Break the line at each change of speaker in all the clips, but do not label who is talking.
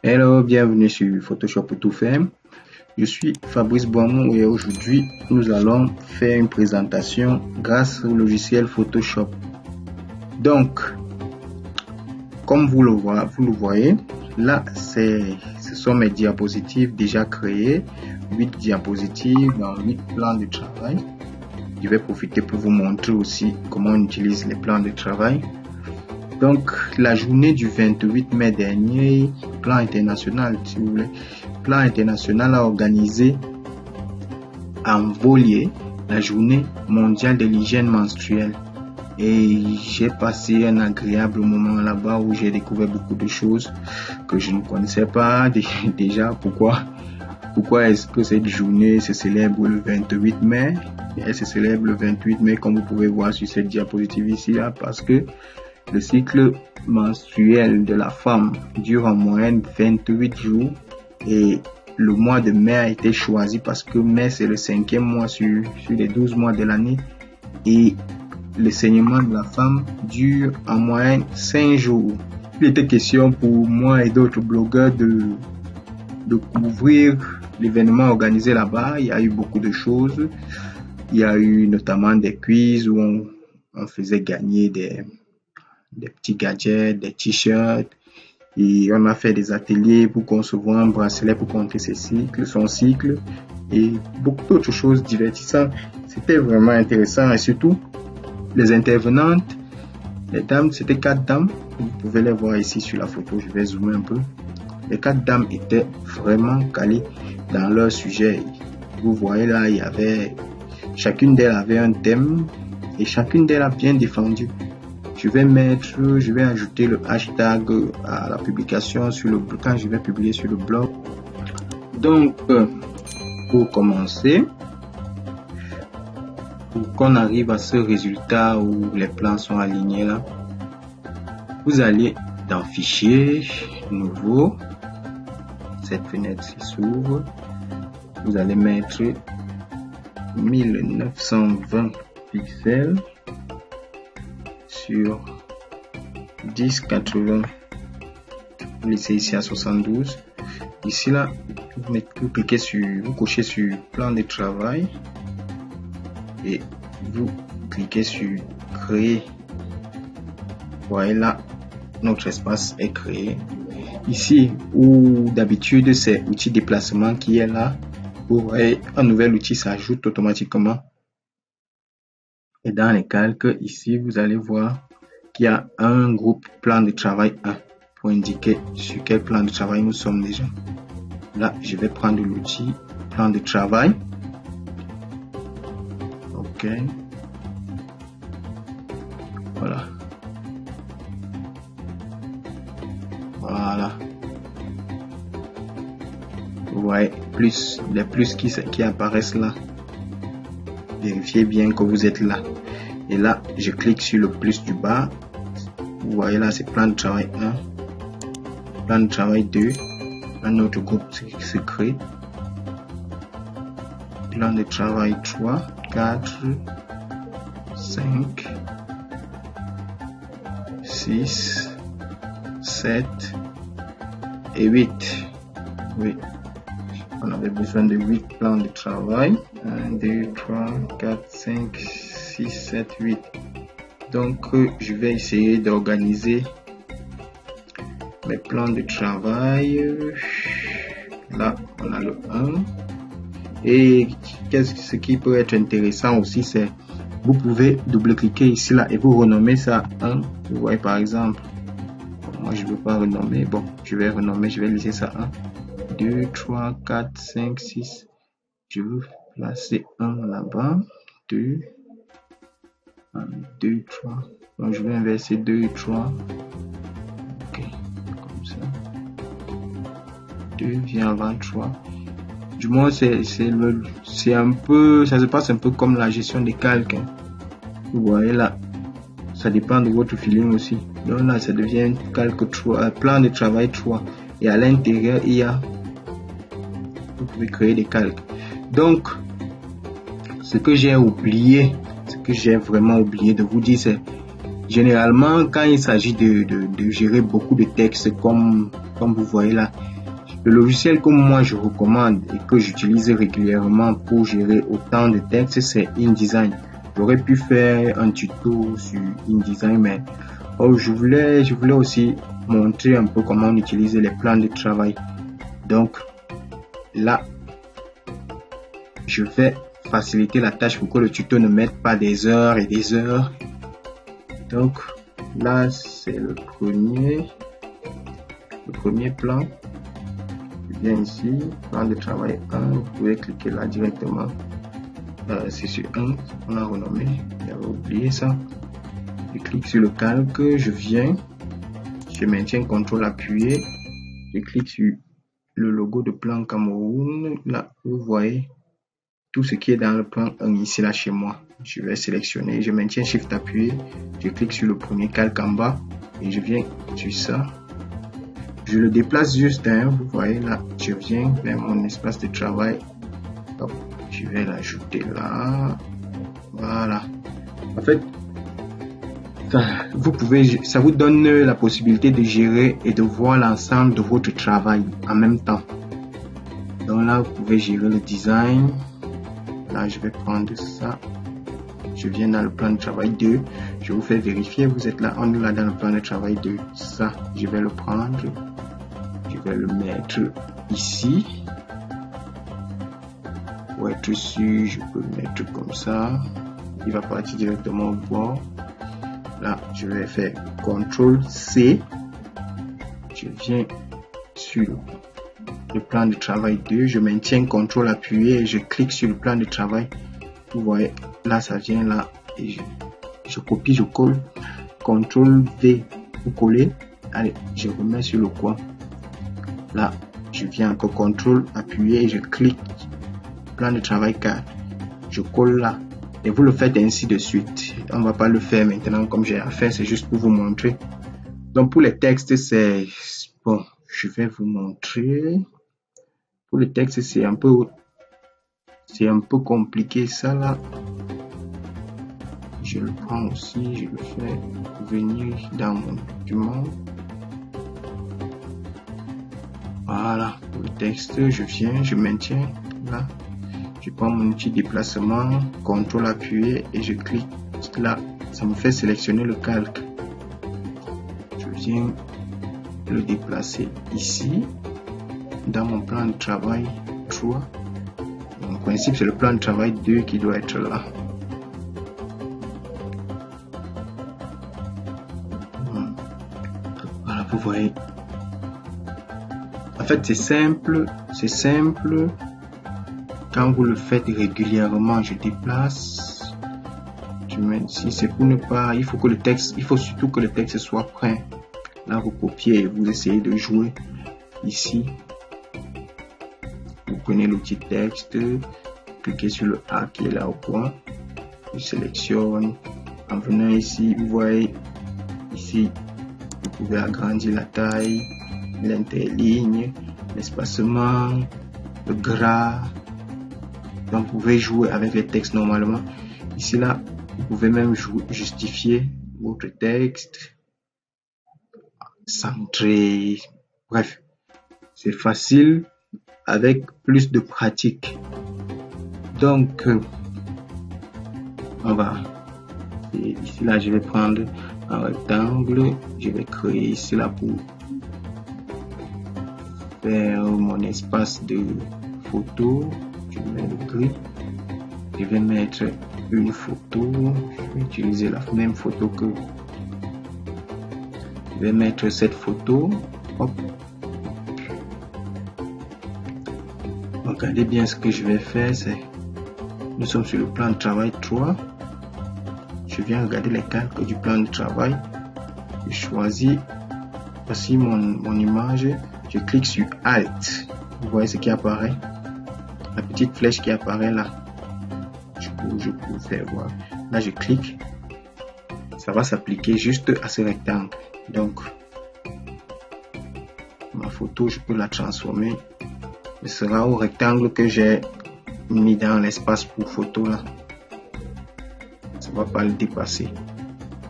Hello, bienvenue sur Photoshop pour tout faire. Je suis Fabrice Boamou et aujourd'hui nous allons faire une présentation grâce au logiciel Photoshop. Donc, comme vous le voyez, là ce sont mes diapositives déjà créées, 8 diapositives dans 8 plans de travail. Je vais profiter pour vous montrer aussi comment on utilise les plans de travail. Donc, la journée du 28 mai dernier, plan international, si vous voulez, plan international a organisé en Volier la journée mondiale de l'hygiène menstruelle. Et j'ai passé un agréable moment là-bas où j'ai découvert beaucoup de choses que je ne connaissais pas déjà. Pourquoi est-ce que cette journée se célèbre le 28 mai? Elle se célèbre le 28 mai, comme vous pouvez voir sur cette diapositive ici, là, parce que le cycle menstruel de la femme dure en moyenne 28 jours et le mois de mai a été choisi parce que mai c'est le 5e mois sur les 12 mois de l'année et le saignement de la femme dure en moyenne 5 jours. Il était question pour moi et d'autres blogueurs de couvrir l'événement organisé là-bas. Il y a eu beaucoup de choses. Il y a eu notamment des quiz où on faisait gagner des petits gadgets, des t-shirts, et on a fait des ateliers pour concevoir un bracelet pour compter son cycle et beaucoup d'autres choses divertissantes. C'était vraiment intéressant et surtout les intervenantes, les dames, c'était 4 dames, vous pouvez les voir ici sur la photo, je vais zoomer un peu. Les 4 dames étaient vraiment calées dans leur sujet. Vous voyez là, chacune d'elles avait un thème et chacune d'elles a bien défendu. Je vais ajouter le hashtag à la publication quand je vais publier sur le blog. Donc, pour commencer, pour qu'on arrive à ce résultat où les plans sont alignés là, vous allez dans Fichier, Nouveau, cette fenêtre s'ouvre, vous allez mettre 1920 pixels sur 1080, vous laissez ici à 72. Ici là, vous cochez sur plan de travail et vous cliquez sur créer. Voilà, là notre espace est créé. Ici où d'habitude c'est outil déplacement qui est là, vous voyez un nouvel outil s'ajoute automatiquement. Et dans les calques, ici, vous allez voir qu'il y a un groupe plan de travail 1 pour indiquer sur quel plan de travail nous sommes déjà. Là, je vais prendre l'outil plan de travail. OK. Voilà. Voilà. Vous voyez les plus qui apparaissent là. Vérifiez bien que vous êtes là. Et là, je clique sur le plus du bas. Vous voyez là, c'est plan de travail 1, plan de travail 2, un autre groupe se crée. Plan de travail 3, 4, 5, 6, 7 et 8. Oui. On avait besoin de 8 plans de travail. 1, 2, 3, 4, 5, 6, 7, 8. Donc, je vais essayer d'organiser mes plans de travail. Là, on a le 1. Et ce qui peut être intéressant aussi, c'est vous pouvez double-cliquer ici là et vous renommer ça 1. Vous voyez par exemple, moi je ne veux pas renommer. Bon, je vais renommer, je vais laisser ça 1. 2, 3, 4, 5, 6. Je veux placer 1 là-bas. 2. 1, 2, 3. Donc je vais inverser 2 et 3. Ok, comme ça. 2 vient avant 3. Du moins, c'est un peu, ça se passe un peu comme la gestion des calques. Vous voyez là, ça dépend de votre feeling aussi. Donc là, ça devient calque 3, plan de travail 3. Et à l'intérieur, vous pouvez créer des calques. Donc, ce que j'ai vraiment oublié de vous dire, c'est généralement quand il s'agit de gérer beaucoup de textes comme vous voyez là, Le logiciel que moi je recommande et que j'utilise régulièrement pour gérer autant de textes, c'est InDesign. J'aurais pu faire un tuto sur InDesign, mais je voulais aussi montrer un peu comment on utilise les plans de travail. Donc là, je vais faciliter la tâche pour que le tuto ne mette pas des heures et des heures. Donc là, c'est le premier plan. Je viens ici, plan de travail 1, vous pouvez cliquer là directement. C'est sur 1, on a renommé, j'avais oublié ça. Je clique sur le calque, je viens, je maintiens CTRL appuyé, je clique sur le logo de plan Cameroun. Là, vous voyez tout ce qui est dans le plan 1 ici là chez moi. Je vais sélectionner, je maintiens Shift appuyé, je clique sur le premier calque en bas et je viens sur ça. Je le déplace juste, vous voyez là, je viens vers mon espace de travail. Hop, je vais l'ajouter là. Voilà. En fait, ça vous donne la possibilité de gérer et de voir l'ensemble de votre travail en même temps. Donc là, vous pouvez gérer le design. Là, je vais prendre ça. Je viens dans le plan de travail 2. Je vous fais vérifier. Vous êtes là, on est là dans le plan de travail 2. Ça, je vais le prendre. Je vais le mettre ici. Pour être sûr, je peux le mettre comme ça. Il va partir directement au bord. Là, je vais faire CTRL-C. Je viens sur le plan de travail 2. Je maintiens CTRL appuyé et je clique sur le plan de travail. Vous voyez, là, ça vient là. Et je copie, je colle. CTRL-V pour coller. Allez, je remets sur le coin. Là, je viens encore CTRL appuyé et je clique. Plan de travail 4. Je colle là. Et vous le faites ainsi de suite. On ne va pas le faire maintenant comme j'ai à faire, c'est juste pour vous montrer. Donc pour les textes, c'est bon, je vais vous montrer. Pour les textes, c'est un peu compliqué ça là. Je le prends aussi, je le fais venir dans mon document. Voilà, pour le texte, je viens, je maintiens là. Je prends mon outil déplacement, CTRL appuyé et je clique là. Ça me fait sélectionner le calque. Je viens le déplacer ici, dans mon plan de travail 3. En principe, c'est le plan de travail 2 qui doit être là. Voilà, vous voyez. En fait, c'est simple. Quand vous le faites régulièrement, je déplace. Je mets ici, c'est pour ne pas. Il faut surtout que le texte soit prêt. Là, vous copiez et vous essayez de jouer ici. Vous prenez l'outil texte, cliquez sur le A qui est là au coin. Je sélectionne. En venant ici, vous voyez ici, vous pouvez agrandir la taille, l'interligne, l'espacement, le gras. Donc vous pouvez jouer avec les textes normalement. Ici là, vous pouvez même justifier votre texte, centrer. Bref, c'est facile avec plus de pratique. Donc on va ici là, je vais prendre un rectangle, je vais créer ici là pour faire mon espace de photo. Je mets le gris, je vais mettre une photo, je vais utiliser la même photo que je vais mettre cette photo. Hop. Regardez bien ce que je vais faire, c'est nous sommes sur le plan de travail 3. Je viens regarder les calques du plan de travail, je choisis, voici mon image, je clique sur Alt, vous voyez ce qui apparaît. La petite flèche qui apparaît là, je peux faire voir. Là, je clique, ça va s'appliquer juste à ce rectangle. Donc, ma photo, je peux la transformer. Ce sera au rectangle que j'ai mis dans l'espace pour photo là. Ça va pas le dépasser.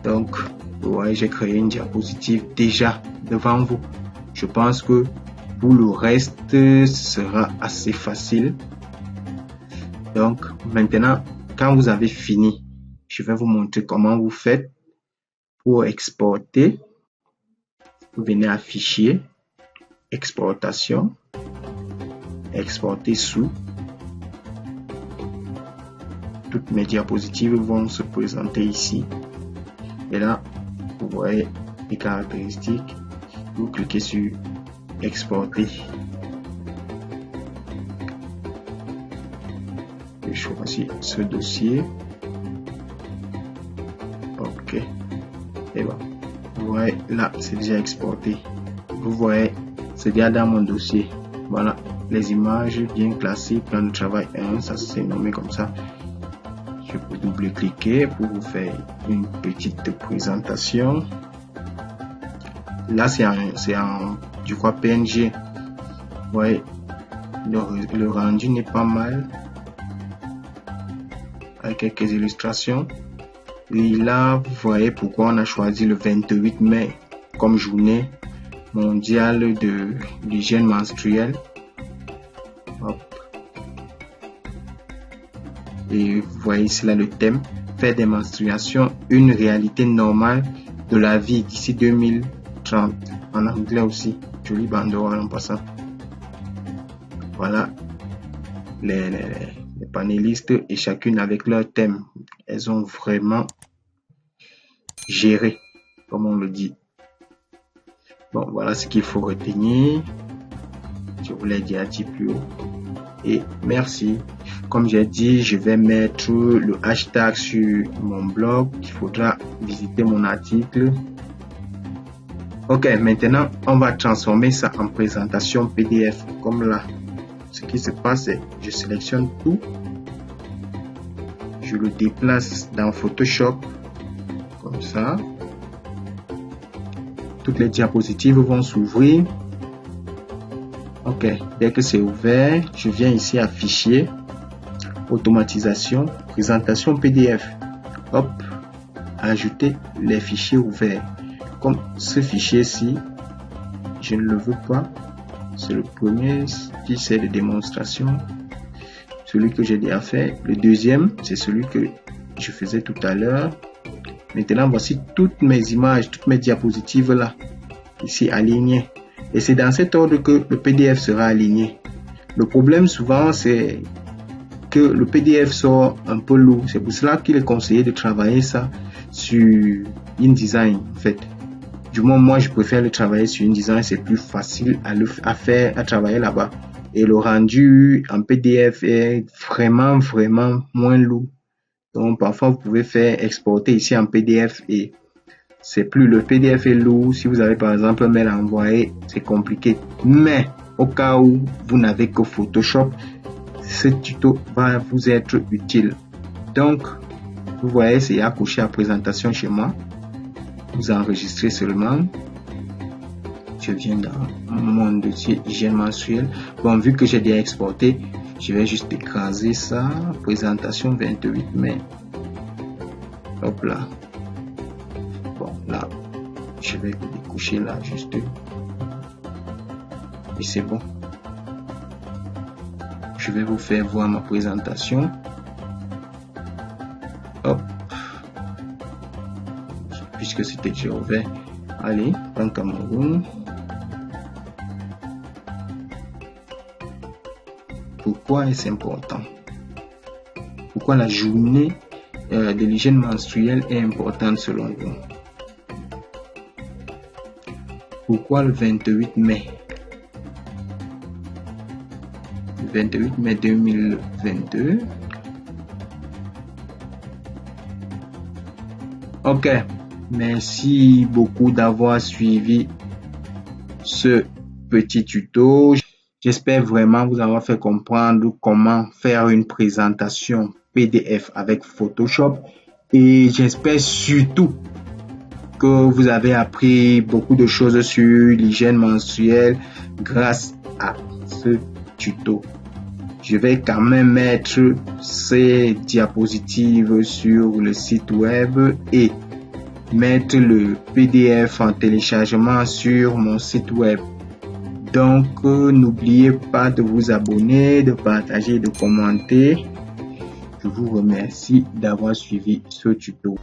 Donc, vous voyez, j'ai créé une diapositive déjà devant vous. Je pense que Pour le reste, ce sera assez facile. Donc, maintenant, quand vous avez fini, je vais vous montrer comment vous faites pour exporter. Vous venez à Fichier, Exportation, Exporter sous. Toutes mes diapositives vont se présenter ici. Et là, vous voyez les caractéristiques. Vous cliquez sur Exporter. Je choisis ce dossier. Ok. Et bon. Vous voyez, là, c'est déjà exporté. Vous voyez, c'est déjà dans mon dossier. Voilà, les images bien classées, plan de travail 1, ça c'est nommé comme ça. Je peux double-cliquer pour vous faire une petite présentation. Là, c'est en du coup PNG. Vous voyez, le rendu n'est pas mal. Avec quelques illustrations. Et là, vous voyez pourquoi on a choisi le 28 mai comme journée mondiale de l'hygiène menstruelle. Hop. Et vous voyez ici là le thème, faire des menstruations une réalité normale de la vie d'ici 2030. En anglais aussi, joli banderole en passant. Voilà les panélistes et chacune avec leur thème. Elles ont vraiment géré, comme on le dit. Bon, voilà ce qu'il faut retenir. Je vous l'ai déjà dit plus haut. Et merci. Comme j'ai dit, je vais mettre le hashtag sur mon blog. Il faudra visiter mon article. Ok, maintenant, on va transformer ça en présentation PDF. Comme là, ce qui se passe, c'est je sélectionne tout. Je le déplace dans Photoshop. Comme ça. Toutes les diapositives vont s'ouvrir. Ok, dès que c'est ouvert, je viens ici à Fichier, Automatisation, Présentation PDF. Hop, ajouter les fichiers ouverts. Comme ce fichier-ci, je ne le veux pas. C'est le premier qui c'est de démonstration. Celui que j'ai déjà fait. Le deuxième, c'est celui que je faisais tout à l'heure. Maintenant, voici toutes mes images, toutes mes diapositives là, ici alignées. Et c'est dans cet ordre que le PDF sera aligné. Le problème souvent, c'est que le PDF sort un peu lourd. C'est pour cela qu'il est conseillé de travailler ça sur InDesign en fait. Du moins, moi, je préfère le travailler sur InDesign. C'est plus facile à travailler là-bas. Et le rendu en PDF est vraiment moins lourd. Donc, parfois, vous pouvez faire exporter ici en PDF et c'est plus le PDF est lourd. Si vous avez par exemple un mail à envoyer, c'est compliqué. Mais au cas où vous n'avez que Photoshop, ce tuto va vous être utile. Donc, vous voyez, c'est accroché à présentation chez moi. Vous enregistrez seulement. Je viens dans mon dossier hygiène menstruelle. Bon, vu que j'ai déjà exporté, je vais juste écraser ça. Présentation 28 mai. Hop là. Bon, là, je vais découcher là juste. Et c'est bon. Je vais vous faire voir ma présentation. Hop. Puisque c'était déjà ouvert. Allez, en Cameroun. Pourquoi est-ce important? Pourquoi la journée de l'hygiène menstruelle est importante selon vous? Pourquoi le 28 mai? Le 28 mai 2022. Ok, merci beaucoup d'avoir suivi ce petit tuto. J'espère vraiment vous avoir fait comprendre comment faire une présentation PDF avec Photoshop et j'espère surtout que vous avez appris beaucoup de choses sur l'hygiène menstruelle grâce à ce tuto. Je vais quand même mettre ces diapositives sur le site web et mettre le PDF en téléchargement sur mon site web. Donc, n'oubliez pas de vous abonner, de partager, de commenter. Je vous remercie d'avoir suivi ce tuto.